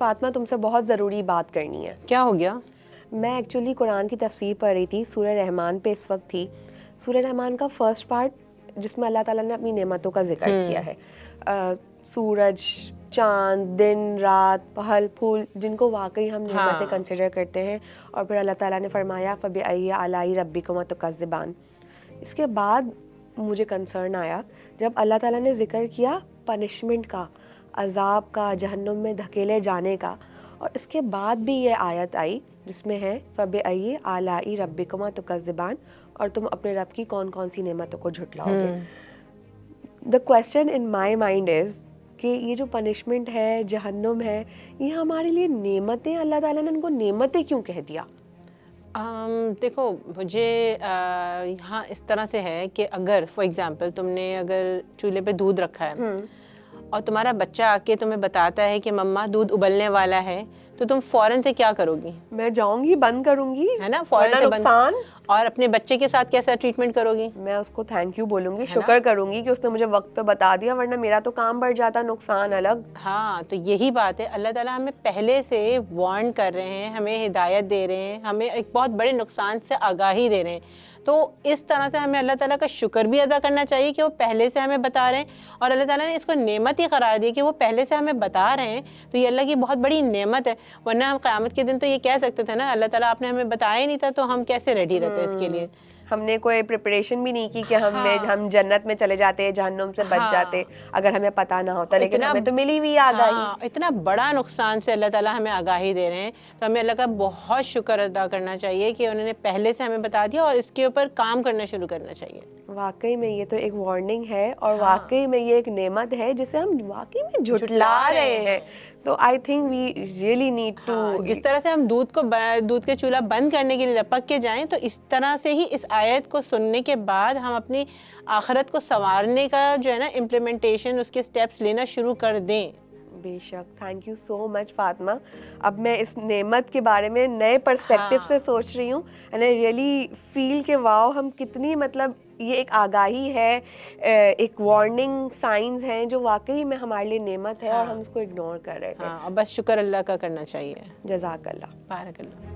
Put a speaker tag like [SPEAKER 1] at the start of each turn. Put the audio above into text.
[SPEAKER 1] فاطمہ تم سے بہت ضروری بات کرنی ہے.
[SPEAKER 2] کیا ہو گیا؟
[SPEAKER 1] میں ایکچولی قرآن کی تفسیر پڑھ رہی تھی, سورہ رحمان پہ اس وقت تھی. سورہ رحمان کا فرسٹ پارٹ جس میں اللہ تعالیٰ نے اپنی نعمتوں کا ذکر کیا ہے, سورج, چاند, دن, رات, پھل پھول, جن کو واقعی ہم نعمتیں کنسیڈر کرتے ہیں. اور پھر اللہ تعالیٰ نے فرمایا فَبِأَيِّ آلَاءِ رَبِّكُمَا تُكَذِّبَانِ. اس کے بعد مجھے کنسرن آیا جب اللہ تعالیٰ نے ذکر کیا پنشمنٹ کا, عذاب کا, جہنم میں دھکیلے جانے کا, اور اس کے بعد بھی یہ آیت آئی جس میں ہے فَبِأَيِّ آلَاءِ رَبِّكُمَا تُكَذِّبَانِ, اور تم اپنے رب کی کون کون سی نعمتوں کو جھٹلاؤ گے. دا question in my mind is کہ یہ جو پنشمنٹ ہے, جہنم ہے, یہ ہمارے لیے نعمتیں, اللہ تعالیٰ نے ان کو نعمتیں کیوں کہہ دیا؟
[SPEAKER 2] دیکھو مجھے یہاں اس طرح سے ہے کہ اگر فار ایگزامپل تم نے اگر چولہے پہ دودھ رکھا ہے اور تمہارا بچہ آ کے تمہیں بتاتا ہے کہ مما دودھ ابلنے والا ہے, تو تم فوراً سے کیا کرو گی؟
[SPEAKER 1] میں جاؤں گی, بند کروں گی,
[SPEAKER 2] ہے نا, فوراً سے
[SPEAKER 1] نقصان.
[SPEAKER 2] اور اپنے بچے کے ساتھ کیسا ٹریٹمنٹ کرو گی؟
[SPEAKER 1] میں اس کو تھینک یو بولوں گی, شکر کروں گی کہ اس نے مجھے وقت پہ بتا دیا, ورنہ میرا تو کام بڑھ جاتا, نقصان الگ.
[SPEAKER 2] ہاں, تو یہی بات ہے, اللہ تعالیٰ ہمیں پہلے سے وارن کر رہے ہیں, ہمیں ہدایت دے رہے ہیں, ہمیں ایک بہت بڑے نقصان سے آگاہی دے رہے ہیں. تو اس طرح سے ہمیں اللہ تعالیٰ کا شکر بھی ادا کرنا چاہیے کہ وہ پہلے سے ہمیں بتا رہے ہیں, اور اللہ تعالیٰ نے اس کو نعمت ہی قرار دی کہ وہ پہلے سے ہمیں بتا رہے ہیں, تو یہ اللہ کی بہت بڑی نعمت ہے. ورنہ ہم قیامت کے دن تو یہ کہہ سکتے تھے نا, اللہ تعالیٰ آپ نے ہمیں بتایا ہی نہیں تھا, تو ہم کیسے ریڈی رہتے اس کے لیے؟
[SPEAKER 1] ہم نے کوئی پریپریشن بھی نہیں کی کہ ہم جنت میں چلے جاتے, جہنم سے بچ جاتے اگر ہمیں پتہ نہ ہوتا, لیکن ہمیں تو ملی ہوئی آگاہی.
[SPEAKER 2] اتنا بڑا نقصان سے اللہ تعالیٰ ہمیں آگاہی دے رہے ہیں, تو ہمیں اللہ کا بہت شکر ادا کرنا چاہیے کہ انہوں نے پہلے سے ہمیں بتا دیا, اور اس کے اوپر کام کرنا شروع کرنا چاہیے.
[SPEAKER 1] واقعی میں یہ تو ایک وارننگ ہے, اور واقعی میں یہ ایک نعمت ہے جسے ہم واقعی میں جھٹلا رہے ہیں. تو I think we really need to,
[SPEAKER 2] جس طرح سے ہم دودھ کے چولہا بند کرنے کے لیے لپک کے جائیں, تو اس طرح سے ہی اس آیت کو سننے کے بعد ہم اپنی آخرت کو سنوارنے کا جو ہے نا امپلیمنٹیشن, اس کے سٹیپس لینا شروع کر دیں.
[SPEAKER 1] بے شک. تھینک یو سو مچ فاطمہ. اب میں اس نعمت کے بارے میں نئے پرسپیکٹیو سے سوچ رہی ہوں, اینڈ آئی ریئلی فیل کہ واؤ, ہم کتنی مطلب یہ ایک آگاہی ہے, ایک وارننگ سائنز ہیں جو واقعی میں ہمارے لیے نعمت ہے, اور ہم اس کو اگنور کر رہے تھے.
[SPEAKER 2] اور بس شکر اللہ کا کرنا چاہیے.
[SPEAKER 1] جزاک اللہ.
[SPEAKER 2] بارک اللہ.